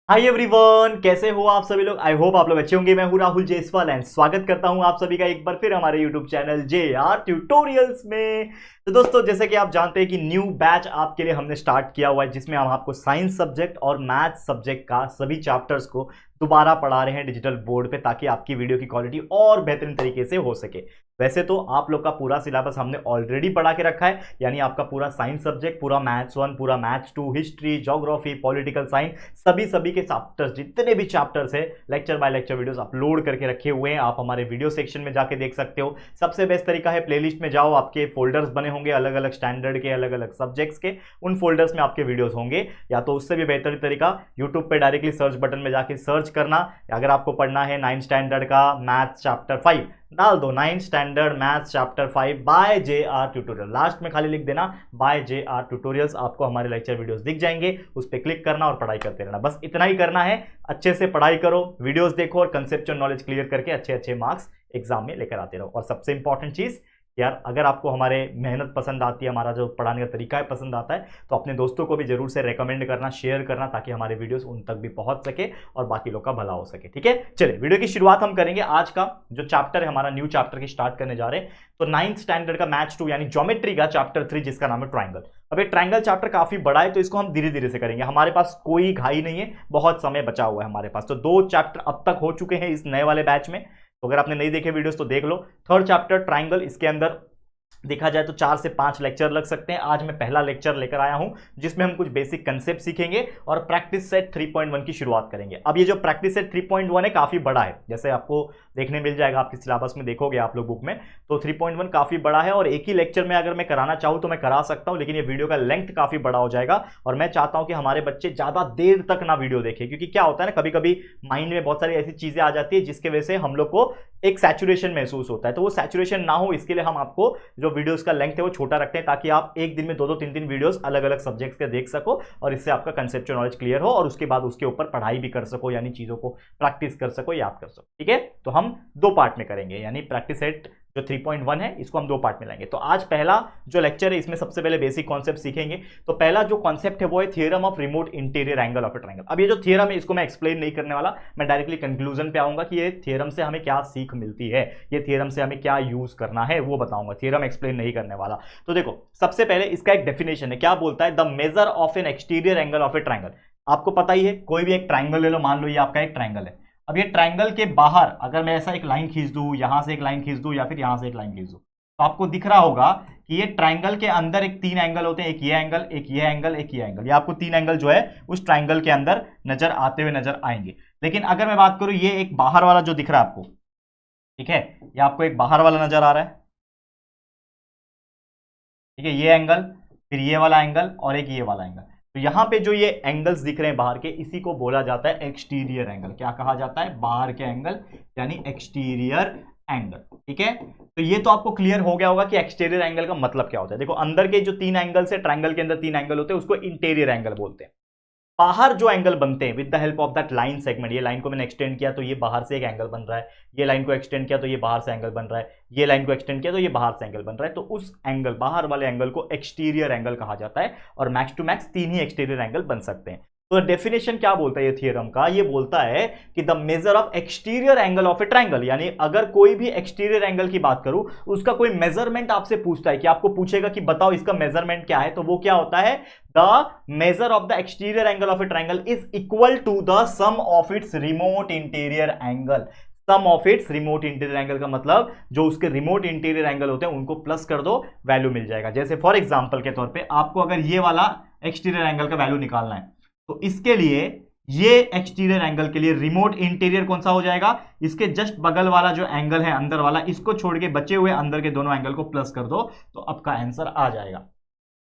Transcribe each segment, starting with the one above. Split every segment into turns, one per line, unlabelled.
Hi everyone, कैसे हो आप सभी लोग। आई होप आप लोग अच्छे होंगे। मैं हूं राहुल जयसवाल एंड स्वागत करता हूं आप सभी का एक बार फिर हमारे यूट्यूब चैनल JR ट्यूटोरियल्स में। तो दोस्तों, जैसे कि आप जानते हैं कि न्यू बैच आपके लिए हमने स्टार्ट किया हुआ है, जिसमें हम आपको साइंस सब्जेक्ट और मैथ सब्जेक्ट का सभी चैप्टर्स को दोबारा पढ़ा रहे हैं डिजिटल बोर्ड पे, ताकि आपकी वीडियो की क्वालिटी और बेहतरीन तरीके से हो सके। वैसे तो आप लोग का पूरा सिलेबस हमने ऑलरेडी पढ़ा के रखा है, यानी आपका पूरा साइंस सब्जेक्ट, पूरा मैथ्स 1, पूरा maths 2, history, geography, political science, सभी के चैप्टर्स, जितने भी चैप्टर्स है, lecture by lecture videos upload करके रखे हुए हैं। आप हमारे वीडियो सेक्शन में जाके देख सकते हो। सबसे बेस्ट तरीका है, प्लेलिस्ट में जाओ, आपके फोल्डर्स बने होंगे अलग अलग स्टैंडर्ड के, अलग अलग सब्जेक्ट्स के, उन फोल्डर्स में आपके वीडियोस होंगे। या तो उससे भी बेहतर तरीका, यूट्यूब पे डायरेक्टली सर्च बटन में जाके सर्च करना। अगर आपको पढ़ना है 9th स्टैंडर्ड का मैथ्स चैप्टर 5, डाल दो 9th standard maths chapter 5 by JR tutorial, last में खाली लिख देना बाय JR ट्यूटोरियल्स, आपको हमारे लेक्चर वीडियोस दिख जाएंगे। उस पर क्लिक करना और पढ़ाई करते रहना, बस इतना ही करना है। अच्छे से पढ़ाई करो, वीडियोस देखो और कंसेप्चुअल नॉलेज क्लियर करके अच्छे अच्छे मार्क्स एग्जाम में लेकर आते रहो। और सबसे इंपॉर्टेंट चीज यार, अगर आपको हमारे मेहनत पसंद आती है, हमारा जो पढ़ाने का तरीका है पसंद आता है, तो अपने दोस्तों को भी जरूर से रेकमेंड करना, शेयर करना, ताकि हमारे वीडियोस उन तक भी पहुंच सके और बाकी लोग का भला हो सके। ठीक है, चलिए वीडियो की शुरुआत हम करेंगे। आज का जो चैप्टर है, हमारा न्यू चैप्टर की स्टार्ट करने जा रहे हैं। तो 9th स्टैंडर्ड का मैथ्स 2 यानी ज्योमेट्री का चैप्टर 3, जिसका नाम है ट्राइंगल। अब ये ट्राइंगल चैप्टर काफी बड़ा है, तो इसको हम धीरे धीरे से करेंगे। हमारे पास कोई घाई नहीं है, बहुत समय बचा हुआ है हमारे पास। तो 2 चैप्टर अब तक हो चुके हैं इस नए वाले बैच में, तो अगर आपने नहीं देखे वीडियोस तो देख लो। 3rd चैप्टर ट्राइंगल, इसके अंदर देखा जाए तो 4 से 5 लेक्चर लग सकते हैं। आज मैं पहला लेक्चर लेकर आया हूं, जिसमें हम कुछ बेसिक कंसेप्ट सीखेंगे और प्रैक्टिस सेट 3.1 की शुरुआत करेंगे। अब ये जो प्रैक्टिस सेट 3.1 है, काफी बड़ा है, जैसे आपको देखने मिल जाएगा, आपके सिलेबस में देखोगे आप लोग बुक में। तो 3.1 काफी बड़ा है और एक ही लेक्चर में अगर मैं कराना चाहूँ तो मैं करा सकता हूँ, लेकिन ये वीडियो का लेंथ काफी बड़ा हो जाएगा। और मैं चाहता हूं कि हमारे बच्चे ज्यादा देर तक ना वीडियो देखें, क्योंकि क्या होता है ना, कभी कभी माइंड में बहुत सारी ऐसी चीजें आ जाती है जिसकी वजह से हम लोग को एक सैचुरेशन महसूस होता है। तो वो सैचुरेशन ना हो, इसके लिए हम आपको जो वीडियोस का लेंथ है वो छोटा रखते हैं, ताकि आप एक दिन में 2-2 3-3 वीडियोस अलग अलग सब्जेक्ट्स के देख सको और इससे आपका कंसेप्चुअल नॉलेज क्लियर हो, और उसके बाद उसके ऊपर पढ़ाई भी कर सको, यानी चीजों को प्रैक्टिस कर सको, याद कर सको। ठीक है, तो हम 2 पार्ट में करेंगे, यानी प्रैक्टिस सेट जो 3.1 है, इसको हम 2 पार्ट में लाएंगे। तो आज पहला जो लेक्चर है, इसमें सबसे पहले बेसिक कॉन्सेप्ट सीखेंगे। तो पहला जो कॉन्सेप्ट है वो है theorem of remote interior angle of a triangle. अब ये जो थ्योरम है, इसको मैं एक्सप्लेन नहीं करने वाला, मैं डायरेक्टली कंक्लूजन पे आऊंगा कि ये थ्योरम से हमें क्या सीख मिलती है, ये थ्योरम से हमें क्या यूज करना है वो बताऊंगा, थ्योरम एक्सप्लेन नहीं करने वाला। तो देखो, सबसे पहले इसका एक डेफिनेशन है, क्या बोलता है, the measure of N exterior angle of a triangle. आपको पता ही है, कोई भी एक ट्रायंगल ले लो, मान लो ये आपका एक ट्रायंगल है। अब ये ट्रायंगल के बाहर अगर मैं ऐसा एक लाइन खींच दूं, यहां से एक लाइन खींच दूं, या फिर यहां से एक लाइन खींच दूं, तो आपको दिख रहा होगा कि ये ट्रायंगल के अंदर एक 3 एंगल होते हैं, एक ये एंगल, एक ये एंगल, एक ये एंगल। ये आपको 3 एंगल जो है उस ट्रायंगल के अंदर नजर आते हुए नजर आएंगे। लेकिन अगर मैं बात करूं, ये एक बाहर वाला जो दिख रहा है आपको, ठीक है, ये आपको एक बाहर वाला नजर आ रहा है, ठीक है, ये एंगल, फिर ये वाला एंगल और एक ये वाला एंगल। तो यहां पे जो ये एंगल्स दिख रहे हैं बाहर के, इसी को बोला जाता है एक्सटीरियर एंगल। क्या कहा जाता है? बाहर के एंगल, यानी एक्सटीरियर एंगल। ठीक है, तो ये तो आपको क्लियर हो गया होगा कि एक्सटीरियर एंगल का मतलब क्या होता है। देखो, अंदर के जो 3 एंगल्स है, ट्रायंगल के अंदर 3 एंगल होते हैं, उसको इंटीरियर एंगल बोलते हैं। बाहर जो एंगल बनते हैं with the help of that line segment, ये लाइन को मैंने एक्सटेंड किया तो ये बाहर से एक एंगल बन रहा है, ये लाइन को एक्सटेंड किया तो ये बाहर से एंगल बन रहा है, ये लाइन को एक्सटेंड किया तो ये बाहर से एंगल बन रहा है। तो उस एंगल, बाहर वाले एंगल को एक्सटीरियर एंगल कहा जाता है, और मैक्स टू मैक्स 3 ही एक्सटीरियर एंगल बन सकते हैं। तो डेफिनेशन क्या बोलता है ये थ्योरम का? ये बोलता है कि the measure of exterior angle of a triangle, यानी अगर कोई भी एक्सटीरियर एंगल की बात करूं, उसका कोई मेजरमेंट आपसे पूछता है, कि आपको पूछेगा कि बताओ इसका मेजरमेंट क्या है, तो वो क्या होता है, the measure of the exterior angle of a triangle is equal to the sum of its remote interior angle. Sum of its remote interior angle का मतलब, जो उसके रिमोट इंटीरियर एंगल होते हैं उनको प्लस कर दो, वैल्यू मिल जाएगा। जैसे फॉर एग्जांपल के तौर पे आपको अगर ये वाला एक्सटीरियर एंगल का वैल्यू निकालना है, तो इसके लिए ये एक्सटीरियर एंगल के लिए रिमोट इंटीरियर कौन सा हो जाएगा, इसके जस्ट बगल वाला जो एंगल है अंदर वाला, इसको छोड़ के बचे हुए अंदर के दोनों एंगल को प्लस कर दो, तो आपका आंसर आ जाएगा।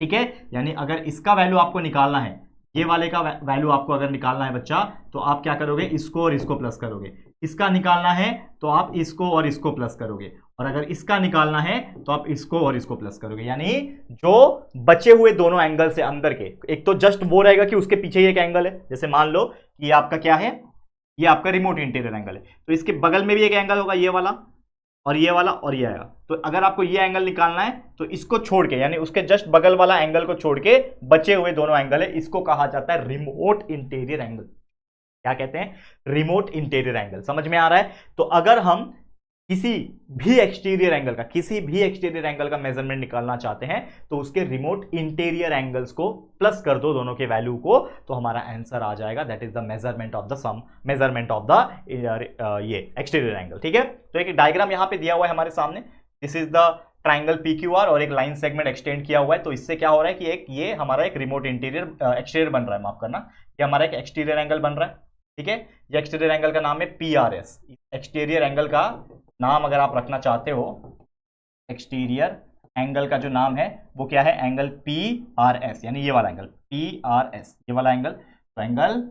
ठीक है, यानी अगर इसका वैल्यू आपको निकालना है, ये वाले का वैल्यू आपको अगर निकालना है बच्चा, तो आप क्या करोगे, इसको और इसको प्लस करोगे। इसका निकालना है तो आप इसको और इसको प्लस करोगे, और अगर इसका निकालना है तो आप इसको और इसको प्लस करोगे। यानी जो बचे हुए दोनों एंगल से अंदर के, एक तो जस्ट वो रहेगा कि उसके पीछे एक एंगल है, जैसे मान लो कि ये आपका क्या है, ये आपका रिमोट इंटीरियर एंगल है, तो इसके बगल में भी एक एंगल होगा, ये वाला और ये वाला और ये आएगा। तो अगर आपको ये एंगल निकालना है तो इसको छोड़ के, यानी उसके जस्ट बगल वाला एंगल को छोड़ के बचे हुए दोनों एंगल है, इसको कहा जाता है रिमोट इंटीरियर एंगल। क्या कहते हैं, रिमोट इंटीरियर एंगल। समझ में आ रहा है। तो अगर हम किसी भी एक्सटीरियर एंगल का मेजरमेंट निकालना चाहते हैं तो उसके रिमोट इंटीरियर एंगल्स को प्लस कर दो दोनों के वैल्यू को, तो हमारा आंसर आ जाएगा, that is the measurement of the ये एक्सटीरियर एंगल। ठीक है, तो एक डायग्राम यहां पे दिया हुआ है हमारे सामने। This is the triangle PQR और एक लाइन सेगमेंट एक्सटेंड किया हुआ है। तो इससे क्या हो रहा है कि ये हमारा एक रिमोट इंटीरियर एक्सटीरियर बन रहा है, माफ करना, ये हमारा एक एक्सटीरियर एंगल बन रहा है। ठीक है, ये एक्सटीरियर एंगल का नाम है PRS। एक्सटीरियर एंगल का नाम अगर आप रखना चाहते हो, एक्सटीरियर एंगल का जो नाम है वो क्या है, एंगल PRS, यानी ये वाला एंगल PRS, ये वाला एंगल, तो एंगल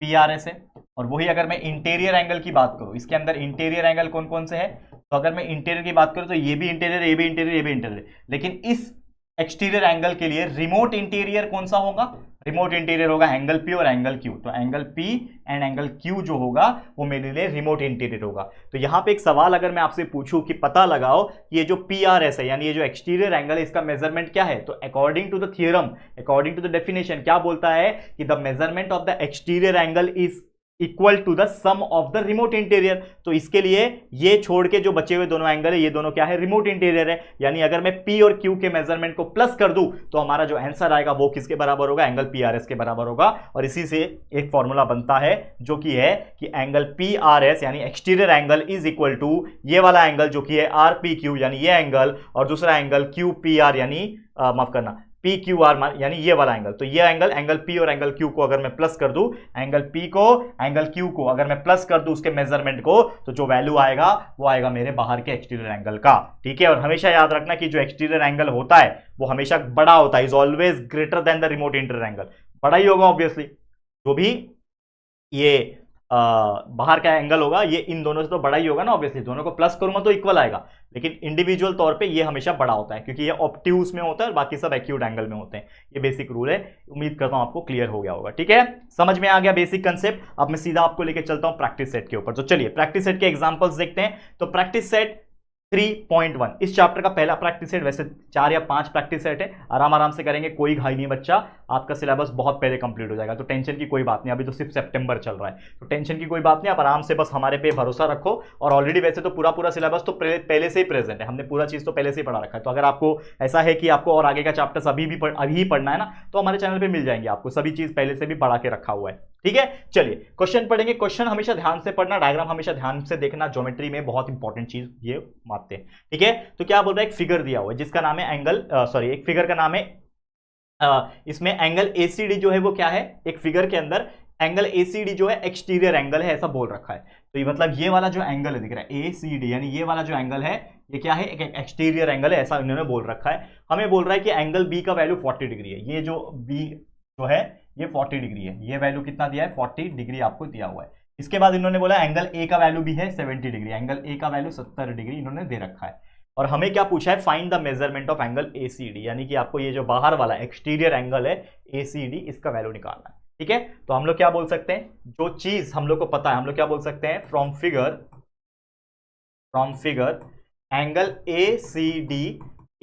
PRS है। और वही अगर मैं इंटीरियर एंगल की बात करूं, इसके अंदर इंटीरियर एंगल कौन कौन से है, तो अगर मैं इंटीरियर की बात करूं तो ये भी इंटीरियर, ये भी इंटीरियर, ये भी इंटीरियर, लेकिन इस एक्सटीरियर एंगल के लिए रिमोट इंटीरियर कौन सा होगा, रिमोट इंटीरियर होगा एंगल P और एंगल Q। तो angle P and angle Q जो होगा वो मेरे लिए रिमोट इंटीरियर होगा। तो यहां पे एक सवाल अगर मैं आपसे पूछूं कि पता लगाओ कि ये जो PRS है, यानी ये जो एक्सटीरियर एंगल है, इसका मेजरमेंट क्या है, तो according to the theorem, according to the definition क्या बोलता है कि the measurement of the exterior angle is equal to the sum of the remote interior. तो इसके लिए ये छोड़ के जो बचे हुए दोनों एंगल है, ये दोनों क्या है, रिमोट इंटीरियर है। यानी अगर मैं P और Q के मेजरमेंट को प्लस कर दूं तो हमारा जो आंसर आएगा वो किसके बराबर होगा, एंगल PRS के बराबर होगा। और इसी से एक फॉर्मूला बनता है जो कि है कि एंगल PRS यानी exterior angle is equal to ये वाला एंगल जो कि है RPQ यानी ये एंगल, और दूसरा एंगल QPR यानी माफ करना PQR यानी ये वाला एंगल। तो ये एंगल P और एंगल Q को अगर मैं प्लस कर दूं, एंगल P को एंगल Q को अगर मैं प्लस कर दूं उसके मेजरमेंट को, तो जो वैल्यू आएगा वो आएगा मेरे बाहर के एक्सटीरियर एंगल का। ठीक है, और हमेशा याद रखना कि जो एक्सटीरियर एंगल होता है वो हमेशा बड़ा होता है, is always greater than the remote interior angle. बड़ा ही होगा ऑब्वियसली, जो भी ये बाहर का एंगल होगा ये इन दोनों से तो बड़ा ही होगा ना, ऑब्वियसली दोनों को प्लस करूंगा तो इक्वल आएगा, लेकिन इंडिविजुअल तौर पे ये हमेशा बड़ा होता है क्योंकि ये ऑब्ट्यूज में होता है और बाकी सब एक्यूट एंगल में होते हैं। ये बेसिक रूल है, उम्मीद करता हूं आपको क्लियर हो गया होगा। ठीक है, समझ में आ गया बेसिक कंसेप्ट। अब मैं सीधा आपको लेके चलता हूं प्रैक्टिस सेट के ऊपर। तो चलिए प्रैक्टिस सेट के एग्जांपल्स देखते हैं। तो प्रैक्टिस सेट 3.1 इस चैप्टर का पहला प्रैक्टिस सेट, वैसे 4 या 5 प्रैक्टिस सेट है, आराम से करेंगे, कोई घाई नहीं बच्चा, आपका सिलेबस बहुत पहले कंप्लीट हो जाएगा, तो टेंशन की कोई बात नहीं। अभी तो सिर्फ सितंबर चल रहा है, तो टेंशन की कोई बात नहीं, आप आराम से बस हमारे पे भरोसा रखो। और ऑलरेडी वैसे तो पूरा सिलेबस तो पहले से ही प्रेजेंट है, हमने पूरा चीज तो पहले से ही पढ़ा रखा है। तो अगर आपको ऐसा है कि आपको और आगे का चैप्टर्स अभी ही पढ़ना है ना, तो हमारे चैनल पर मिल जाएंगे, आपको सभी चीज पहले से भी पढ़ा के रखा हुआ है। ठीक है, चलिए क्वेश्चन पढ़ेंगे। क्वेश्चन हमेशा ध्यान से पढ़ना, डायग्राम हमेशा ध्यान से देखना, ज्योमेट्री में बहुत इंपॉर्टेंट चीज ये मानते हैं। ठीक है, तो क्या बोल रहा है, एक फिगर दिया हुआ है जिसका नाम है एक फिगर का नाम है, इसमें एंगल ACD जो है वो क्या है, एक फिगर के अंदर एंगल ACD जो है एक्सटीरियर एंगल है, ऐसा बोल रखा है। तो ये मतलब ये वाला जो एंगल है दिख रहा है ACD, यानी ये वाला जो एंगल है ये क्या है, एक एक्सटीरियर एंगल है, ऐसा इन्होंने बोल रखा है। हमें बोल रहा है कि एंगल B का वैल्यू 40 डिग्री है। ये जो B जो है ये 40 डिग्री है, ये वैल्यू कितना दिया है, 40 डिग्री आपको दिया हुआ है। इसके बाद इन्होंने बोला एंगल A का वैल्यू भी है 70 डिग्री, एंगल A का वैल्यू 70 डिग्री इन्होंने दे रखा है। और हमें क्या पूछा है, find the measurement of angle ACD, यानी कि आपको ये जो बाहर वाला एक्सटीरियर एंगल है ACD, इसका वैल्यू निकालना है। ठीक है, तो हम लोग क्या बोल सकते हैं, जो चीज हम लोग को पता है, हम लोग क्या बोल सकते हैं, from figure angle ACD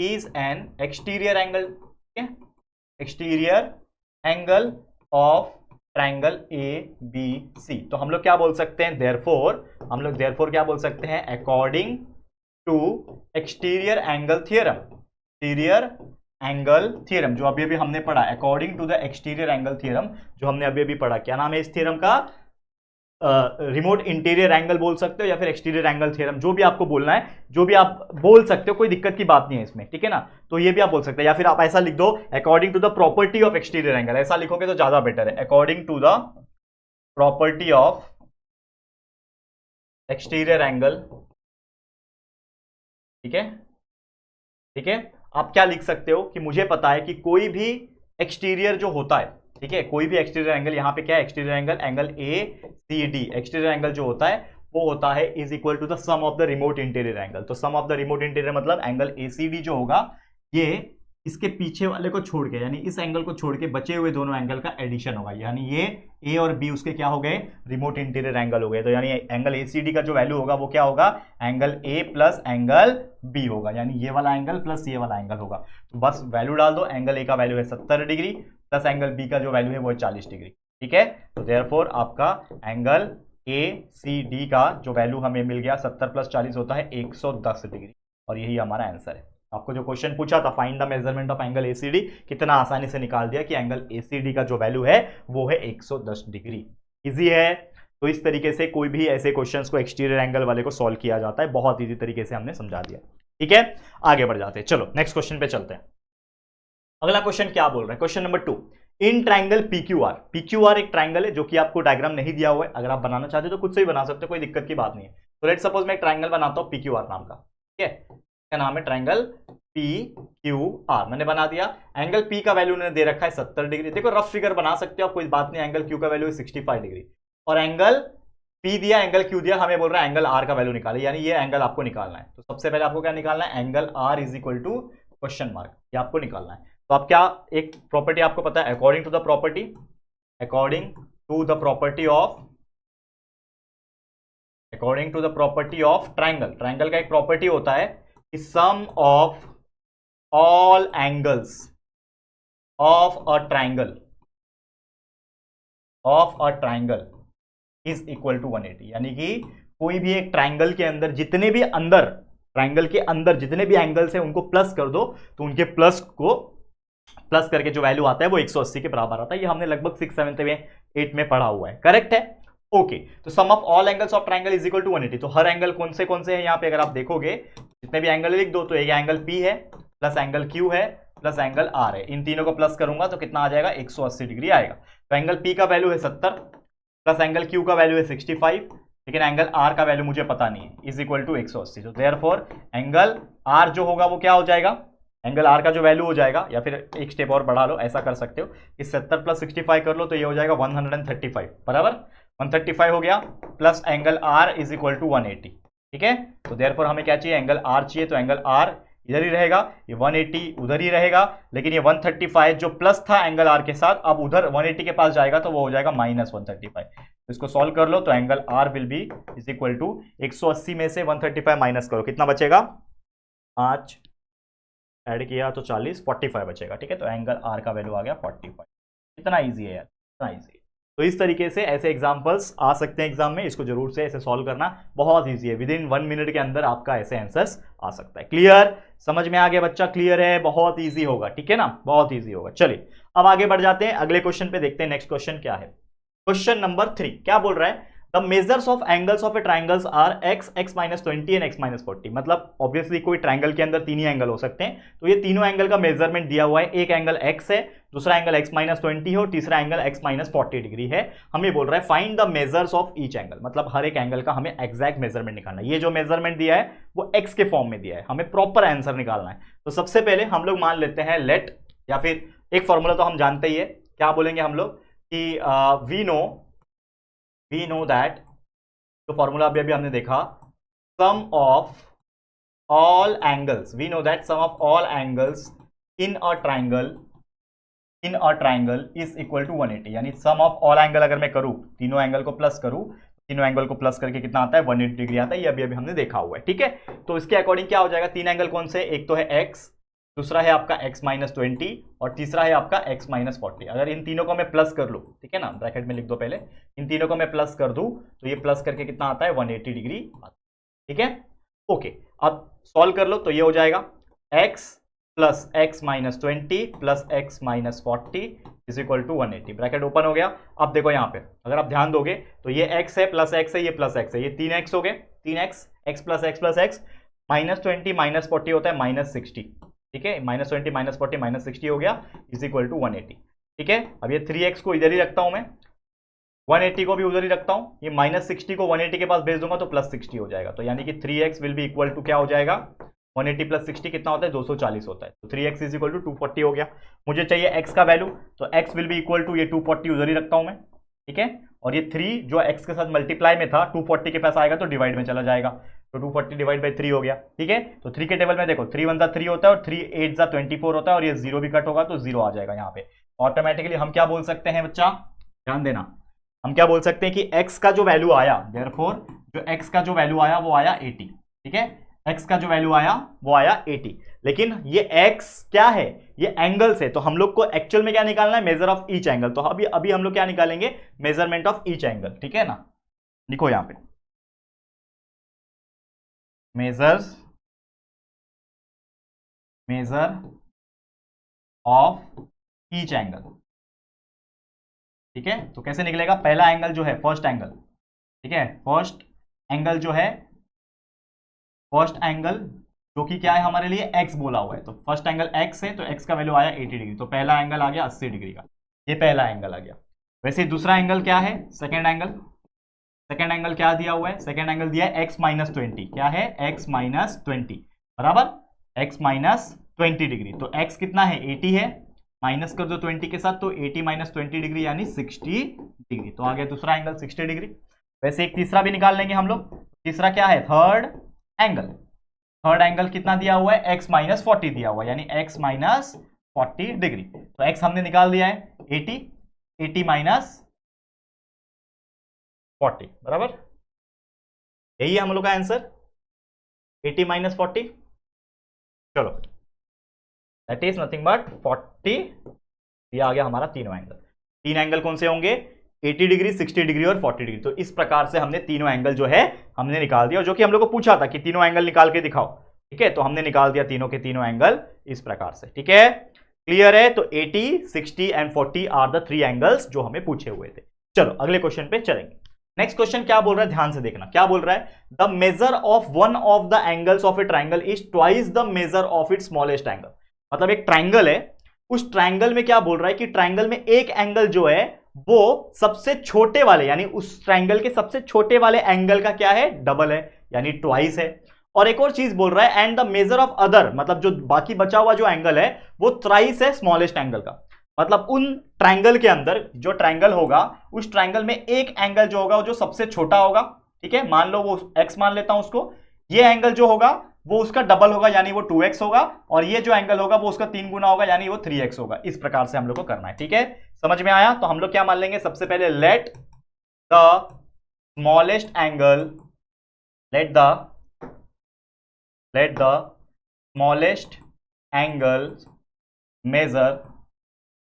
is an exterior angle. ठीक है, exterior angle of triangle ABC। तो हम लोग क्या बोल सकते हैं, हम लोग क्या बोल सकते हैं, according to exterior angle theorem, जो अभी हमने पढ़ा, according to the exterior angle theorem जो हमने अभी पढ़ा। क्या नाम है इस थ्योरम का, रिमोट इंटीरियर एंगल बोल सकते हो या फिर एक्सटीरियर एंगल थ्योरम, जो भी आपको बोलना है, जो भी आप बोल सकते हो, कोई दिक्कत की बात नहीं है इसमें। ठीक है ना, तो ये भी आप बोल सकते हैं, या फिर आप ऐसा लिख दो according to the property of exterior angle, ऐसा लिखोगे तो ज्यादा बेटर है, according to the property of exterior angle. ठीक है, आप क्या लिख सकते हो कि मुझे पता है कि कोई भी एक्सटीरियर जो होता है, ठीक है, कोई भी एक्सटीरियर एंगल, यहां पे क्या है exterior angle ACD, exterior angle जो होता है वो होता है is equal to the sum of the remote interior angle. तो sum of the remote interior मतलब एंगल ACD जो होगा ये इसके पीछे वाले को छोड़ के, यानी इस एंगल को छोड़ के बचे हुए दोनों एंगल का एडिशन होगा, यानी ये A और B उसके क्या हो गए, रिमोट इंटीरियर एंगल हो गए। तो यानी एंगल ACD का जो वैल्यू होगा वो क्या होगा, angle A plus angle B होगा, यानी ये वाला एंगल प्लस ये वाला एंगल होगा। तो बस वैल्यू डाल दो, एंगल A का वैल्यू है 70 डिग्री प्लस एंगल B का जो वैल्यू है वो है 40 डिग्री। ठीक है। तो देयरफॉर आपका एंगल ACD का जो वैल्यू हमें मिल गया 70 + 40 होता है 110 डिग्री, और यही हमारा आंसर है। आपको जो क्वेश्चन पूछा था find the measurement of angle ACD, कितना आसानी से निकाल दिया कि एंगल ACD का जो वैल्यू है वो है 110 डिग्री। इजी है। तो इस तरीके से कोई भी ऐसे क्वेश्चंस को एक्सटीरियर एंगल वाले को सॉल्व किया जाता है, बहुत इजी तरीके से हमने समझा दिया। ठीक है, आगे बढ़ जाते हैं। चलो नेक्स्ट क्वेश्चन पे चलते हैं। अगला क्वेश्चन क्या बोल रहे हैं, question number 2, in triangle PQR। PQR एक ट्राइंगल है जो कि आपको डायग्राम नहीं दिया हुआ है, अगर आप बनाना चाहते हो तो खुद से ही बना सकते हो, कोई दिक्कत की बात नहीं है। तो लेट सपोज मैं एक ट्राइंगल बनाता हूं PQR नाम का, ठीक है, इसका नाम है ट्राइंगल PQR, मैंने बना दिया। एंगल P का वैल्यू उन्होंने दे रखा है 70 डिग्री, देखो रफ फिगर बना सकते हो आप, कोई बात नहीं। एंगल Q का वैल्यू है 65 डिग्री, और एंगल P दिया, एंगल Q दिया, हमें बोल रहा है एंगल R का वैल्यू निकाले, यानी ये एंगल आपको निकालना है। तो सबसे पहले आपको क्या निकालना है, angle R is equal to question mark, ये आपको निकालना है। तो आप क्या, एक प्रॉपर्टी आपको पता है, according to the property of triangle का एक प्रॉपर्टी होता है कि sum of all angles of a triangle is equal to 180, यानी कि कोई भी एक ट्राइंगल के अंदर जितने भी एंगल्स हैं उनको प्लस कर दो, तो उनके प्लस करके जो वैल्यू आता है वो 180 के बराबर आता है। ये हमने लगभग 6, 7 में 8 में पढ़ा हुआ है, करेक्ट है। ओके, तो sum of all angles of triangle is equal to 180। तो हर एंगल कौन से हैं यहाँ पे, अगर आप देखोगे जितने भी एंगल लिख दो, तो एक एंगल P है प्लस एंगल Q है प्लस एंगल R है, इन तीनों को प्लस करूंगा तो कितना आ जाएगा, 180 डिग्री आएगा। तो एंगल P का वैल्यू है 70 प्लस एंगल Q का वैल्यू है 65, लेकिन एंगल R का वैल्यू मुझे पता नहीं है, इज इक्वल टू 180। तो देयरफॉर एंगल R जो होगा वो क्या हो जाएगा, एंगल R का जो वैल्यू हो जाएगा, या फिर एक स्टेप और बढ़ा लो, ऐसा कर सकते हो कि 70 + 65 कर लो, तो ये हो जाएगा 135, बराबर 135 हो गया, plus angle R is equal to 180। ठीक है, तो देयरफॉर हमें क्या चाहिए, एंगल R चाहिए, तो एंगल R इधर ही रहेगा, ये 180 उधर ही रहेगा, लेकिन ये 135 जो प्लस था एंगल R के साथ, अब उधर 180 के पास जाएगा तो वो हो जाएगा -135। तो इसको सॉल्व कर लो, तो angle R will be is equal to 180 में से 135 माइनस करो, कितना बचेगा, 5 ऐड किया तो 40, 45 बचेगा। ठीक है, तो एंगल R का वैल्यू आ गया 45। इतना ईजी है यार, इतना ईजी है। तो इस तरीके से ऐसे एग्जांपल्स आ सकते हैं एग्जाम में, इसको जरूर से ऐसे सॉल्व करना, बहुत ईजी है, विद इन 1 मिनट के अंदर आपका ऐसे आंसर्स आ सकता है। क्लियर, समझ में आ गया बच्चा, क्लियर है, बहुत ईजी होगा, ठीक है ना, बहुत ईजी होगा। चलिए अब आगे बढ़ जाते हैं, अगले क्वेश्चन पे देखते हैं। नेक्स्ट क्वेश्चन क्या है, क्वेश्चन नंबर 3 क्या बोल रहा है, the measures of angles of a triangles are x, x-20 and x-40। मतलब ऑब्वियसली कोई ट्राइंगल के अंदर तीन ही एंगल हो सकते हैं, तो ये तीनों एंगल का मेजरमेंट दिया हुआ है। एक एंगल x है, दूसरा एंगल x-20 है, और तीसरा एंगल x-40 डिग्री है। हमें बोल रहा है find the measures of each angle, मतलब हर एक एंगल का हमें एग्जैक्ट मेजरमेंट निकालना है। ये जो मेजरमेंट दिया है वो x के फॉर्म में दिया है, हमें प्रॉपर आंसर निकालना है। तो सबसे पहले हम लोग मान लेते हैं लेट, या फिर एक फॉर्मूला तो हम जानते ही है, क्या बोलेंगे हम लोग कि वी नो दैट, तो फॉर्मूला अभी हमने देखा, sum of all angles, we know that sum of all angles in a triangle is equal to 180। यानी सम ऑफ ऑल एंगल अगर मैं करूं, तीनों एंगल को प्लस करूं, तीनों एंगल को प्लस करके कितना आता है, 180 डिग्री आता है। ये अभी हमने देखा हुआ है, ठीक है। तो इसके अकॉर्डिंग क्या हो जाएगा, तीन एंगल कौन से, एक तो है x, दूसरा है आपका x-20 और तीसरा है आपका x-40। अगर इन तीनों को मैं प्लस कर लूं, ठीक है ना, ब्रैकेट में लिख दो पहले, इन तीनों को मैं प्लस कर दूं तो ये प्लस करके कितना आता है, 180 डिग्री आता है। ठीक है, ओके, अब सॉल्व कर लो, तो ये हो जाएगा x plus x-20 plus x-40 is equal to 180, bracket open हो गया। अब देखो यहाँ पे अगर आप ध्यान दोगे तो ये x है प्लस x है, ये प्लस x है, ये 3x हो गए, 3x, x plus x plus x, -20 -40 होता है -60। ठीक है, -20 -40 -60 हो गया, इज इक्वल टू 180। ठीक है, अब ये 3x को इधर ही रखता हूं मैं, 180 को भी उधर ही रखता हूं, ये -60 को 180 के पास भेज दूंगा तो +60 हो जाएगा। तो यानी कि 3x will be equal to क्या हो जाएगा, 180 + 60 कितना होता है, 240 होता है। तो 3x इज इक्वल टू 240 हो गया। मुझे चाहिए x का वैल्यू, तो x will be equal to, ये 240 उधर ही रखता हूं मैं, ठीक है, और ये 3 जो x के साथ मल्टीप्लाई में था 240 के पास आएगा तो डिवाइड में चला जाएगा, तो 240 डिवाइड बाई 3 हो गया। ठीक है, तो 3 के टेबल में देखो, 3 1 3 होता है और 3 8 24 होता है, और ये 0 भी कट होगा तो 0 आ जाएगा यहाँ पे। ऑटोमेटिकली हम क्या बोल सकते हैं बच्चा, ध्यान देना, हम क्या बोल सकते हैं कि x का जो वैल्यू आया, देयरफॉर जो x का जो वैल्यू आया वो आया 80। ठीक है, x का जो वैल्यू आया वो आया 80। लेकिन ये x क्या है, ये एंगल्स है, तो हम लोग को एक्चुअल में क्या निकालना है, मेजर ऑफ ईच एंगल। तो अभी अभी हम लोग क्या निकालेंगे, मेजरमेंट ऑफ ईच एंगल, ठीक है ना। लिखो यहां पे मेजर ऑफ ईच एंगल, ठीक है। तो कैसे निकलेगा, पहला एंगल जो है फर्स्ट एंगल, ठीक है, फर्स्ट एंगल जो है, फर्स्ट एंगल जो कि क्या है हमारे लिए x बोला हुआ है, तो फर्स्ट एंगल x है, तो x का वैल्यू आया 80 डिग्री, तो पहला एंगल आ गया 80 डिग्री का, ये पहला एंगल आ गया। वैसे दूसरा एंगल क्या है, सेकेंड एंगल, सेकेंड एंगल क्या दिया हुआ है, सेकेंड एंगल दिया है x माइनस 20, क्या है x माइनस 20 बराबर x माइनस 20 डिग्री। तो x कितना है 80 है, माइनस कर दो 20 के साथ, तो 80 माइनस 20 डिग्री यानी 60 डिग्री, तो आ गया दूसरा एंगल 60 डिग्री। वैसे एक तीसरा भी निकाल लेंगे हम लोग, तीसरा क्या है, थर्ड एंगल, थर्ड एंगल कितना दिया हुआ है, x माइनस 40 दिया हुआ है, यानी x माइनस 40 डिग्री। तो x हमने निकाल दिया है 80, 80 माइनस 40 बराबर, यही है हम लोग का आंसर 80 माइनस 40। चलो दैट इज नथिंग बट 40, ये आ गया हमारा तीनों एंगल। तीन एंगल कौन से होंगे, 80 डिग्री, 60 डिग्री और 40 डिग्री। तो इस प्रकार से हमने तीनों एंगल जो है हमने निकाल दिया, और जो कि हम लोग को पूछा था कि तीनों एंगल निकाल के दिखाओ, ठीक है, तो हमने निकाल दिया तीनों के तीनों एंगल इस प्रकार से, ठीक है, क्लियर है। तो 80, 60 and 40 are the three angles जो हमें पूछे हुए थे। चलो अगले क्वेश्चन पे चलेंगे। नेक्स्ट क्वेश्चन क्या बोल रहा है, ध्यान से देखना, क्या बोल रहा है, the measure of one of the angles of A triangle is twice the measure of its smallest angle. मतलब एक ट्राइंगल है, उस ट्राइंगल में क्या बोल रहा है कि ट्राइंगल में एक एंगल जो है वो सबसे छोटे वाले, यानी उस ट्राइंगल के सबसे छोटे वाले एंगल का क्या है, डबल है, यानी ट्वाइस है। और एक और चीज बोल रहा है, and the measure of other, मतलब जो बाकी बचा हुआ जो एंगल है वो थ्राइस है स्मॉलेस्ट एंगल का। मतलब उन ट्राइंगल के अंदर जो ट्राइंगल होगा, उस ट्राइंगल में एक एंगल जो होगा वो जो सबसे छोटा होगा, ठीक है, मान लो वो x मान लेता हूं उसको, ये एंगल जो होगा वो उसका डबल होगा, यानी वो 2x होगा, और ये जो एंगल होगा वो उसका 3 गुना होगा, यानी वो 3x होगा। इस प्रकार से हम लोग को करना है, ठीक है, समझ में आया। तो हम लोग क्या मान लेंगे, सबसे पहले let the smallest angle, let the smallest angle measure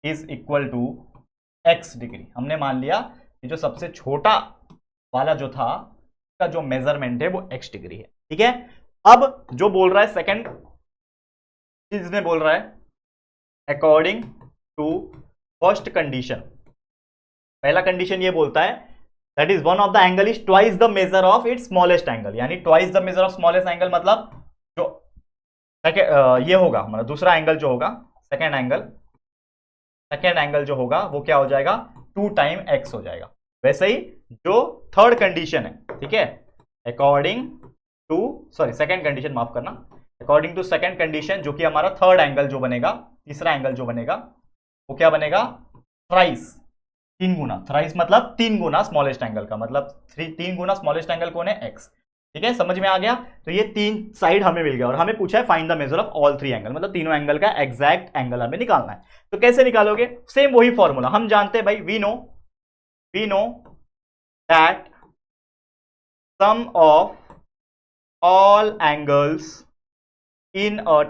is equal to x degree. हमने मान लिया कि जो सबसे छोटा वाला जो था उसका जो मेजरमेंट है वो x डिग्री है, ठीक है। अब जो बोल रहा है सेकंड चीज में बोल रहा है, अकॉर्डिंग टू फर्स्ट कंडीशन, पहला कंडीशन ये बोलता है that is one of the angle is twice the measure of its smallest angle, यानी twice the measure of smallest angle, मतलब जो ये होगा हमारा दूसरा एंगल जो होगा, सेकेंड एंगल जो होगा वो क्या हो जाएगा, 2 टाइम x हो जाएगा। वैसे ही जो थर्ड कंडीशन है, ठीक है, according to, sorry second condition, माफ करना, अकॉर्डिंग टू सेकंड कंडीशन, जो कि हमारा थर्ड एंगल जो बनेगा, तीसरा एंगल जो बनेगा वो क्या बनेगा, थ्राइस, 3 गुना, थ्राइस मतलब 3 गुना स्मॉलेस्ट एंगल का, मतलब 3 गुना स्मॉलेस्ट एंगल कौन है, x, ठीक है, समझ में आ गया। तो ये 3 साइड हमें मिल गया, और हमें पूछा है find the measure of all 3 angle, मतलब तीनों एंगल का एग्जैक्ट एंगल हमें निकालना है। तो कैसे निकालोगे, सेम वही फॉर्मूला हम जानते हैं भाई, we know that sum of all angles in a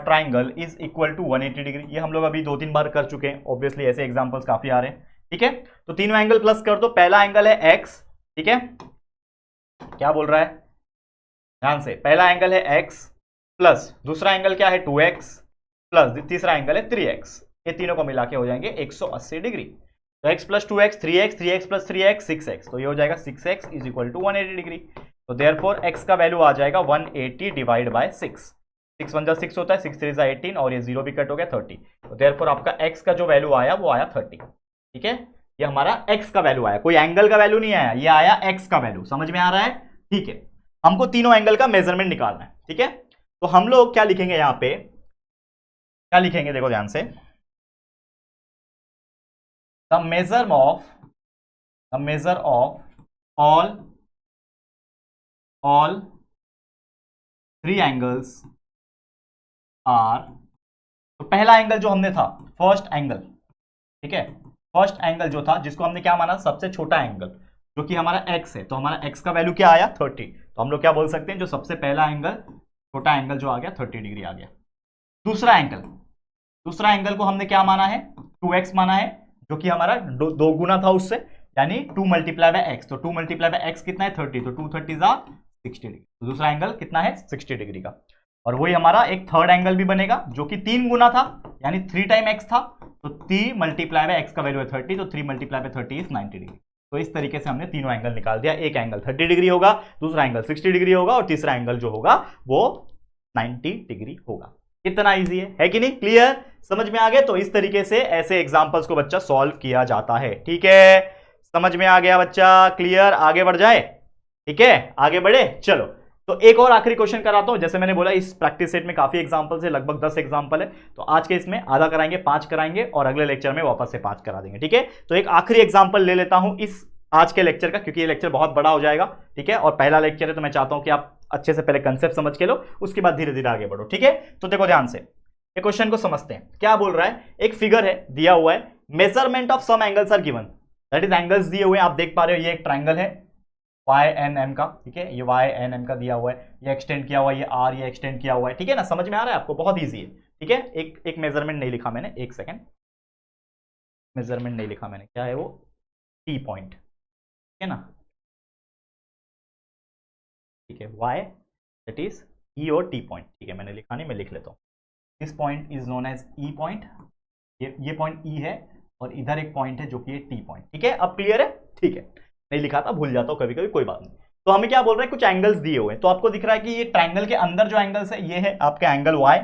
triangle is equal to 180 degree. ये हम लोग अभी 2-3 बार कर चुके हैं, ऑब्वियसली ऐसे एग्जांपल्स काफी आ रहे हैं, ठीक है। तो तीनों एंगल प्लस कर दो, पहला एंगल है x, ठीक है, क्या बोल रहा है ध्यान से, पहला एंगल है x प्लस दूसरा एंगल क्या है 2x प्लस तीसरा एंगल है 3x, ये तीनों को मिला के हो जाएंगे 180 डिग्री। तो x plus 2x 3x, 3x plus 3x 6x, तो ये हो जाएगा 6x is equal to 180 degree. तो देयरफॉर x का वैल्यू आ जाएगा 180 डिवाइड बाय 6, 6 1 6 होता है, 6 3 18, और ये 0 भी कट हो गया 30। तो देयरफॉर आपका x का जो वैल्यू आया वो आया 30, ठीक है, ये हमारा x का वैल्यू आया, कोई एंगल का वैल्यू नहीं आया, ये आया x का वैल्यू, समझ में आ रहा है, ठीक है। हमको तीनों एंगल का मेजरमेंट निकालना है, ठीक है। तो हम लोग क्या लिखेंगे यहां पे, क्या लिखेंगे देखो ध्यान से, the measure of all 3 angles are, तो पहला एंगल जो हमने था फर्स्ट एंगल, ठीक है, फर्स्ट एंगल जो था जिसको हमने क्या माना सबसे छोटा एंगल, जो कि हमारा x है, तो हमारा x का वैल्यू क्या आया 30। तो हम लोग क्या बोल सकते हैं, जो सबसे पहला एंगल, छोटा एंगल जो आ गया 30 डिग्री आ गया। दूसरा एंगल को हमने क्या माना है, 2x माना है, जो कि हमारा दो गुना था उससे, यानी 2 मल्टीप्लाई बाय एक्स। तो 2 मल्टीप्लाई बाय एक्स कितना है 30, तो 2 30 60 डिग्री। तो दूसरा एंगल कितना है 60 डिग्री का। और वही हमारा एक थर्ड एंगल भी बनेगा जो कि 3 गुना था, यानी 3 टाइम एक्स था, तो 3 मल्टीप्लाई बाय एक्स का वैल्यू है 30, तो 3 मल्टीप्लाई बाय 30 इज 90 डिग्री। तो इस तरीके से हमने तीनों एंगल निकाल दिया। एक एंगल 30 डिग्री होगा, दूसरा एंगल 60 डिग्री होगा, और तीसरा एंगल जो होगा वो 90 डिग्री होगा। कितना इजी है कि नहीं? क्लियर, समझ में आ गया? तो इस तरीके से ऐसे एग्जांपल्स को बच्चा सॉल्व किया जाता है। ठीक है, समझ में आ गया बच्चा? क्लियर, आगे बढ़ जाए। ठीक है, आगे बढ़े, चलो। तो एक और आखिरी क्वेश्चन कराता हूं। जैसे मैंने बोला इस प्रैक्टिस सेट में काफी एग्जांपल्स है, लगभग 10 एग्जांपल है, तो आज के इसमें आधा कराएंगे, 5 कराएंगे, और अगले लेक्चर में वापस से 5 करा देंगे। ठीक है, तो एक आखिरी एग्जांपल ले लेता हूं इस आज के लेक्चर का, क्योंकि ये लेक्चर बहुत बड़ा हो जाएगा। ठीक है, और पहला लेक्चर है, तो मैं चाहता हूं कि आप अच्छे से पहले कंसेप्ट समझ के लो, उसके बाद धीरे धीरे आगे बढ़ो। ठीक है, तो देखो ध्यान से ये क्वेश्चन को समझते हैं। क्या बोल रहा है, एक फिगर है दिया हुआ है, measurement of some angles are given, that is angles दिए हुए हैं, आप देख पा रहे हो, ये एक ट्राइंगल है YNM का। ठीक है, ये YNM का दिया हुआ है, ये एक्सटेंड किया हुआ है, ये R ये एक्सटेंड किया हुआ है। ठीक है ना, समझ में आ रहा है आपको? बहुत ईजी है। ठीक है, एक मेजरमेंट नहीं लिखा मैंने, एक सेकेंड, मेजरमेंट नहीं लिखा मैंने, क्या है वो, T पॉइंट। ठीक है ना, ठीक है, Y दैट इज E और T पॉइंट। ठीक है, मैंने लिखा नहीं, मैं लिख लेता हूँ। This point is known as E point, ये पॉइंट E है, और इधर एक पॉइंट है जो कि ये T पॉइंट। ठीक है, अब क्लियर है? ठीक है, नहीं लिखा था, भूल जाता हूं कभी कभी, कोई बात नहीं। तो हमें क्या बोल रहे हैं, कुछ एंगल्स दिए हुए हैं, तो आपको दिख रहा है कि ये ट्राइंगल के अंदर जो एंगल्स है, ये है आपका एंगल Y,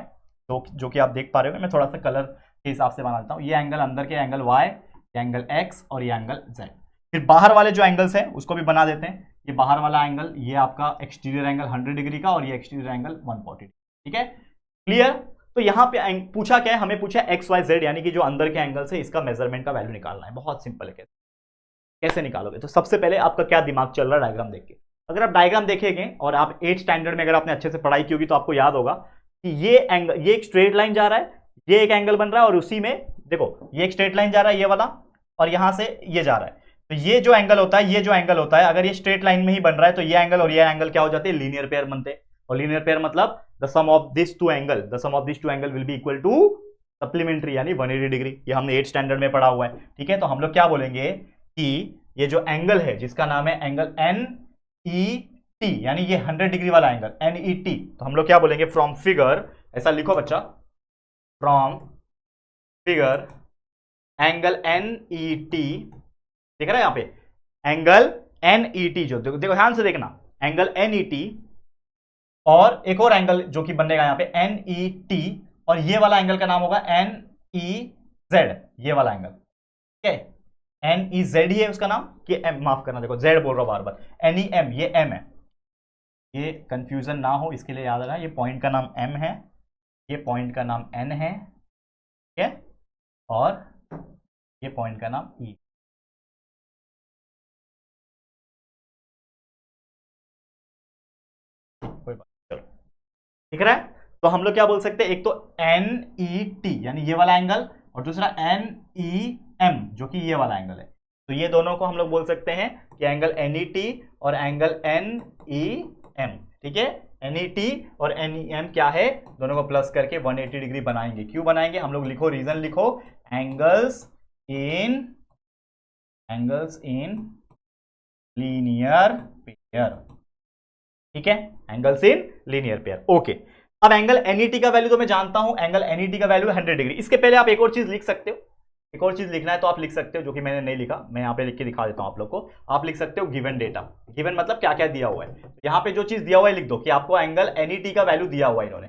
जो कि आप देख पा रहे हो। मैं थोड़ा सा कलर के हिसाब से बना देता हूं। ये एंगल अंदर के एंगल Y, ये एंगल X, और ये एंगल Z। फिर बाहर वाले जो एंगल्स हैं उसको भी बना देते हैं। ये बाहर वाला एंगल, ये आपका एक्सटीरियर एंगल 100 डिग्री का, और ये एक्सटीरियर एंगल 140। ठीक है, क्लियर? तो यहाँ पे पूछा क्या है, हमें पूछा XYZ, यानी कि जो अंदर के एंगल्स है, इसका मेजरमेंट का वैल्यू निकालना है। बहुत सिंपल है। कैसे निकालोगे? तो सबसे पहले आपका क्या दिमाग चल रहा है डायग्राम देख के? अगर आप डायग्राम देखेंगे, और आप 8th स्टैंडर्ड में अगर आपने अच्छे से पढ़ाई की होगी, तो आपको याद होगा कि ये एंगल, ये एक स्ट्रेट लाइन जा रहा है, ये एक एंगल बन रहा है, और उसी में देखो ये एक स्ट्रेट लाइन जा रहा है, ये वाला, और यहां से ये जा रहा है। तो ये जो एंगल होता है, ये जो एंगल होता है, अगर ये स्ट्रेट लाइन में ही बन रहा है, तो ये एंगल और ये एंगल क्या हो जाते हैं, लीनियर पेयर बनते हैं। और लीनियर पेयर मतलब the sum of this two angle will be equal to supplementary, यानी 180 डिग्री। ये हमने 8th स्टैंडर्ड में पढ़ा हुआ है। ठीक है, तो हम लोग क्या बोलेंगे कि ये जो एंगल है, जिसका नाम है एंगल NET, यानी ये 100 डिग्री वाला एंगल NET, तो हम लोग क्या बोलेंगे, फ्रॉम फिगर, ऐसा लिखो बच्चा, फ्रॉम फिगर एंगल NET, देख रहा है यहां पे एंगल NET, जो देखो ध्यान से देखना, एंगल NET, और एक और एंगल जो कि बनेगा यहां पे NET, और ये वाला एंगल का नाम होगा NEZ, ये वाला एंगल। ठीक है, NEZ ही है उसका नाम, कि M, माफ करना, देखो Z बोल रहा हूं बार बार, NEM, ये M है, ये कंफ्यूजन ना हो इसके लिए याद रखना, ये पॉइंट का नाम M है, ये पॉइंट का नाम N है। ठीक है, और ये पॉइंट का नाम E। कोई बात, चलो दिख रहा है? तो हम लोग क्या बोल सकते हैं, एक तो NET यानी ये वाला एंगल, और दूसरा NEM जो कि ये वाला एंगल है। तो ये दोनों को हम लोग बोल सकते हैं कि एंगल NET और एंगल NEM। ठीक है, NET और NEM क्या है, दोनों को प्लस करके 180 डिग्री बनाएंगे। क्यों बनाएंगे, हम लोग लिखो, रीजन लिखो, एंगल्स इन लीनियर पेयर। ठीक है, angles in linear pair. Okay, अब एंगल NET का वैल्यू तो मैं जानता हूं, एंगल NET का वैल्यू 100 डिग्री। इसके पहले आप एक और चीज लिख सकते हो, एक और चीज लिखना है तो आप लिख सकते हो, जो कि मैंने नहीं लिखा, मैं यहां पे लिख के दिखा देता हूं आप लोग को। आप लिख सकते हो गिवन डेटा। गिवन मतलब क्या क्या दिया हुआ है, यहां पे जो चीज दिया हुआ है लिख दो कि आपको एंगल NET का वैल्यू दिया हुआ है, इन्होंने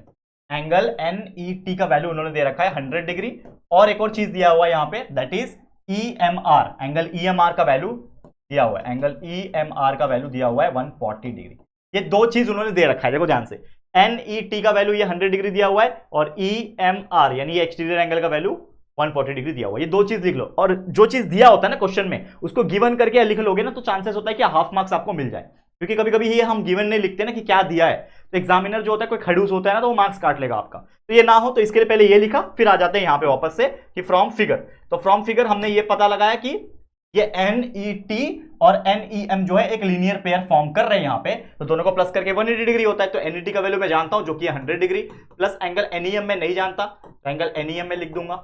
एंगल NET का वैल्यू उन्होंने दे रखा है 100 डिग्री, और एक और चीज दिया हुआ है यहां पे, that is EMR, angle EMR का वैल्यू दिया हुआ है, एंगल EMR का वैल्यू दिया हुआ है 140 डिग्री। ये दो चीज उन्होंने दे रखा है, देखो ध्यान से, NET का वैल्यू ये 100 डिग्री दिया हुआ है, और EMR यानी ये एक्सटीरियर एंगल का वैल्यू 140 डिग्री दिया हुआ है। ये दो चीज लिख लो, और जो चीज दिया होता है ना क्वेश्चन में, उसको गिवन करके लिख लोगे ना, तो चांसेस होता है कि हाफ मार्क्स आपको मिल जाए। क्योंकि कभी कभी ये हम गिवन नहीं लिखते ना कि क्या दिया है, तो एग्जामिनर जो होता है कोई खड़ूस होता है ना, तो वो मार्क्स काट लेगा आपका। तो ये ना हो, तो इसके लिए पहले ये लिखा, फिर आ जाते हैं यहाँ पे वापस से कि फ्रॉम फिगर। तो फ्रॉम फिगर हमने ये पता लगाया कि ये NET और NEM जो है एक लीनियर पेयर फॉर्म कर रहे हैं यहां पे, तो दोनों को प्लस करके 180 डिग्री होता है। तो NET का वैल्यू मैं जानता हूं जो कि 100 डिग्री, प्लस एंगल NEM में नहीं जानता, तो एंगल NEM में लिख दूंगा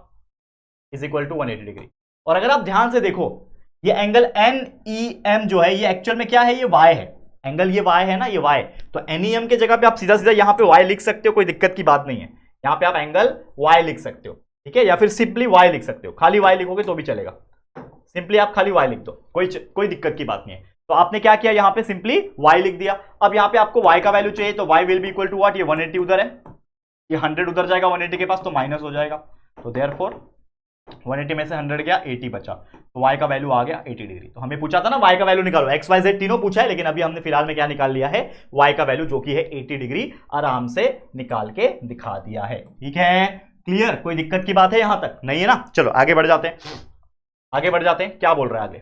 इज इक्वल टू 180 डिग्री। और अगर आप ध्यान से देखो ये एंगल NEM जो है ये एक्चुअल में क्या है, ये Y है, एंगल ये Y है ना, ये Y। तो NEM के जगह पे आप सीधा सीधा यहां पे Y लिख सकते हो, कोई दिक्कत की बात नहीं है। यहां पे आप एंगल Y लिख सकते हो, ठीक है, या फिर सिंपली Y लिख सकते हो, खाली Y लिखोगे तो भी चलेगा, सिंपली आप खाली Y लिख दो, कोई दिक्कत की बात नहीं है। तो आपने क्या किया, यहां पे सिंपली Y लिख दिया। अब यहां पे आपको Y का वैल्यू चाहिए, तो Y will be equal to what, ये 180 उधर है, ये 100 उधर जाएगा 180 के पास, तो माइनस हो जाएगा। तो देयरफॉर 180 में से 100 गया, 80 बचा, तो y का वैल्यू आ गया 80 डिग्री। तो हमें पूछा था ना y का वैल्यू निकालो, x y z तीनों पूछा है, लेकिन अभी हमने फिलहाल में क्या निकाल लिया है, y का वैल्यू जो कि है 80 डिग्री, आराम से निकाल के दिखा दिया है। ठीक है, क्लियर, कोई दिक्कत की बात है यहां तक नहीं है ना। चलो आगे बढ़ जाते हैं, क्या बोल रहा है आगे।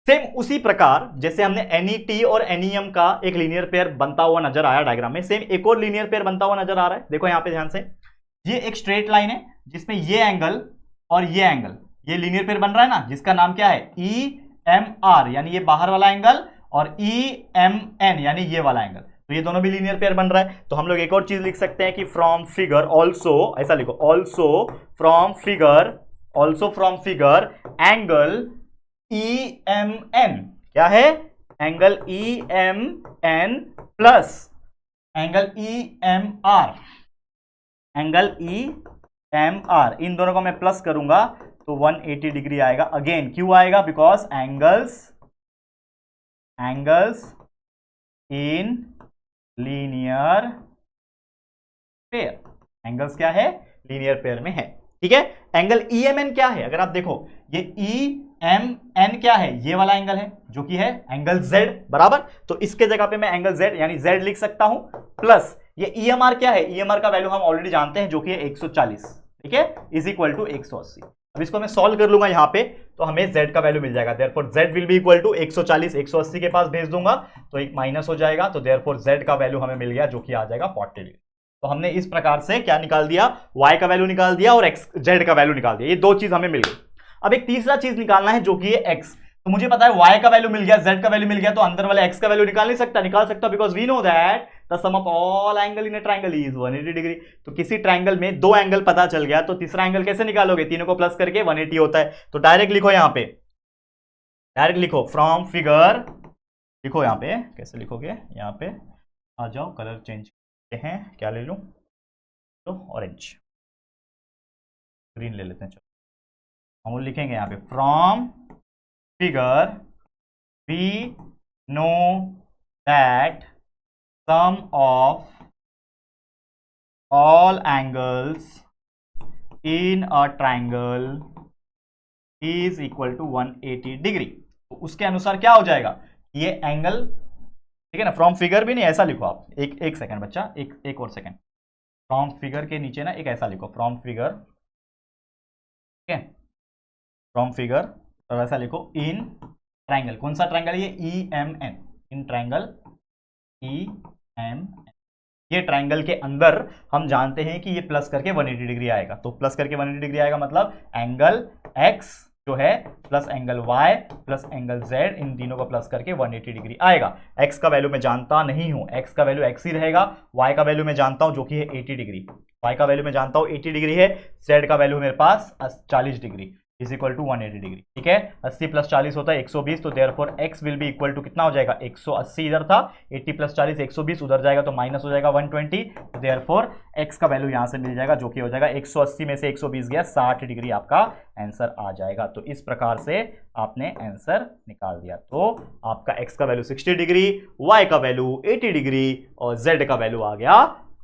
सेम उसी प्रकार जैसे हमने NET और NEM का एक लीनियर पेयर बनता हुआ नजर आया डायग्राम में, सेम एक और लीनियर पेयर बनता हुआ नजर आ रहा है। देखो यहां पे ध्यान से, ये एक स्ट्रेट लाइन है जिसमें ये एंगल और ये एंगल, ये लीनियर पेयर बन रहा है ना, जिसका नाम क्या है, EMR, यानी ये बाहर वाला एंगल, और EMN यानी ये वाला एंगल। तो ये दोनों भी लीनियर पेयर बन रहा है। तो हम लोग एक और चीज लिख सकते हैं कि फ्रॉम फिगर ऑल्सो, ऐसा लिखो, also from figure angle EMN क्या है, angle EMN plus angle EMR, इन दोनों को मैं प्लस करूंगा तो 180 डिग्री आएगा। अगेन क्यों आएगा, because angles in linear pair, angles क्या है, लीनियर पेयर में है। ठीक है, एंगल EMN क्या है, अगर आप देखो ये EMN क्या है, ये वाला एंगल है जो कि है एंगल Z बराबर, तो इसके जगह पे मैं एंगल Z यानी Z लिख सकता हूं, प्लस ये EMR क्या है, EMR का वैल्यू हम ऑलरेडी जानते हैं जो कि है 140, ठीक है, इज इक्वल टू 180। अब इसको मैं सॉल्व कर लूंगा यहाँ पे, तो हमें Z का वैल्यू मिल जाएगा, therefore Z will be equal to 140, 180 के पास भेज दूंगा तो एक माइनस हो जाएगा, तो देयरफॉर Z का वैल्यू हमें मिल गया जो कि आ जाएगा 40 डिग्री। तो हमने इस प्रकार से क्या निकाल दिया, Y का वैल्यू निकाल दिया और Z का वैल्यू निकाल दिया, ये दो चीज हमें मिल गई। अब एक तीसरा चीज निकालना है जो कि है X। तो मुझे पता है Y का वैल्यू मिल गया, Z का वैल्यू मिल गया, तो अंदर वाले X का वैल्यू निकाल सकता because we know that the sum of all angle in a triangle इज 180 डिग्री। तो किसी ट्रायंगल में दो एंगल पता चल गया, तो तीसरा एंगल कैसे निकालोगे, तीनों को प्लस करके 180 होता है। तो डायरेक्ट लिखो, यहां पे डायरेक्ट लिखो फ्रॉम फिगर, लिखो यहां पे, कैसे लिखोगे, यहां पे आ जाओ, कलर चेंज करते हैं, क्या ले लूं, तो ऑरेंज, ग्रीन ले लेते हैं। चलो हम लिखेंगे यहां पे from figure we know that sum of all angles in a triangle is equal to 180 degree. तो उसके अनुसार क्या हो जाएगा, ये एंगल, ठीक है ना, फ्रॉम फिगर भी नहीं, ऐसा लिखो आप, एक सेकंड बच्चा, एक और सेकंड, फ्रॉम फिगर के नीचे ना एक ऐसा लिखो, फ्रॉम फिगर, ठीक है, फ्रॉम फिगर, और ऐसा लिखो इन ट्रायंगल, कौन सा ट्रायंगल, ये EMN, इन ट्रायंगल EMN, ये ट्रायंगल के अंदर हम जानते हैं कि ये प्लस करके 180 डिग्री आएगा। तो प्लस करके 180 डिग्री आएगा मतलब एंगल X जो है plus angle Y plus angle Z, इन तीनों को प्लस करके 180 डिग्री आएगा। X का वैल्यू मैं जानता नहीं हूं, X का वैल्यू X ही रहेगा, Y का वैल्यू मैं जानता हूं जो कि है 80 डिग्री, Y का वैल्यू मैं जानता हूं 80 डिग्री है, Z का वैल्यू मेरे पास 40 degree is equal to 180 degree. ठीक है, 80 प्लस 40 होता है 120, तो therefore x will be equal to कितना हो जाएगा, 180 इधर था, 80 प्लस 40 120 उधर जाएगा तो माइनस हो जाएगा 120, तो देयरफॉर x का वैल्यू यहां से मिल जाएगा जो कि हो जाएगा 180 में से 120 गया 60 डिग्री, आपका आंसर आ जाएगा। तो इस प्रकार से आपने आंसर निकाल दिया। तो आपका x का वैल्यू 60 डिग्री, y का वैल्यू 80 डिग्री और z का वैल्यू आ गया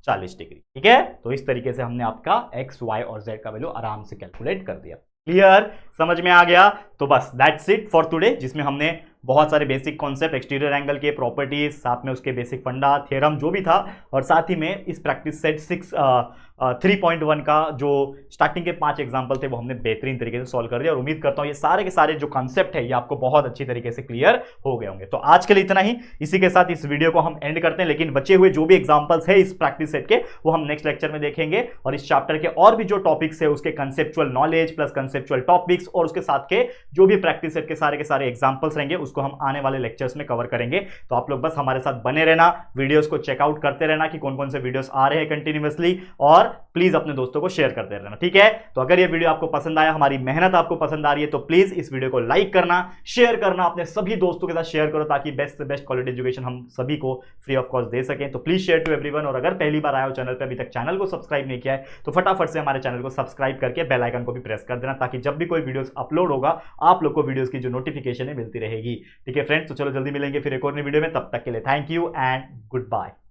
40 डिग्री। ठीक है, तो इस तरीके से हमने आपका x, y और z का वैल्यू आराम से कैलकुलेट कर दिया। क्लियर, समझ में आ गया। तो बस दैट्स इट फॉर टुडे, जिसमें हमने बहुत सारे बेसिक कॉन्सेप्ट, एक्सटीरियर एंगल के प्रॉपर्टीज, साथ में उसके बेसिक फंडा, थ्योरम जो भी था, और साथ ही में इस प्रैक्टिस सेट 3.1 का जो स्टार्टिंग के 5 एग्जाम्पल थे वो हमने बेहतरीन तरीके से सॉल्व कर दिया। और उम्मीद करता हूं ये सारे के सारे जो कॉन्सेप्ट है ये आपको बहुत अच्छी तरीके से क्लियर हो गए होंगे। तो आज के लिए इतना ही, इसी के साथ इस वीडियो को हम एंड करते हैं, लेकिन बचे हुए जो भी एग्जाम्पल्स है इस प्रैक्टिस सेट के वो हम नेक्स्ट लेक्चर में देखेंगे, और इस चैप्टर के और भी जो टॉपिक्स है उसके conceptual knowledge plus conceptual topics और उसके साथ के जो भी प्रैक्टिस सेट के सारे एग्जाम्पल्स रहेंगे उसको हम आने वाले लेक्चर्स में कवर करेंगे। तो आप लोग बस हमारे साथ बने रहना, वीडियोस को चेकआउट करते रहना कि कौन कौन से वीडियोस आ रहे हैं कंटिन्यूअसली, और प्लीज अपने दोस्तों को शेयर करते रहना, ठीक है। तो अगर ये वीडियो आपको पसंद आया, हमारी मेहनत आपको पसंद आ रही है, तो प्लीज इस वीडियो को लाइक करना, शेयर करना, अपने सभी दोस्तों के साथ शेयर करो ताकि बेस्ट से बेस्ट क्वालिटी एजुकेशन हम सभी को फ्री ऑफ कॉस्ट दे सकें। तो प्लीज शेयर टू एवरीवन, और अगर पहली बार आया हो चैनल पे, अभी तक चैनल को सब्सक्राइब नहीं किया है तो फटाफट से हमारे चैनल को सब्सक्राइब करके बेल आइकन को भी प्रेस कर देना ताकि जब भी कोई वीडियोस अपलोड होगा आप लोग को वीडियोस की जो नोटिफिकेशन है मिलती रहेगी, ठीक है फ्रेंड्स। तो चलो जल्दी मिलेंगे फिर एक और नई वीडियो में, तब तक के लिए thank you and good bye.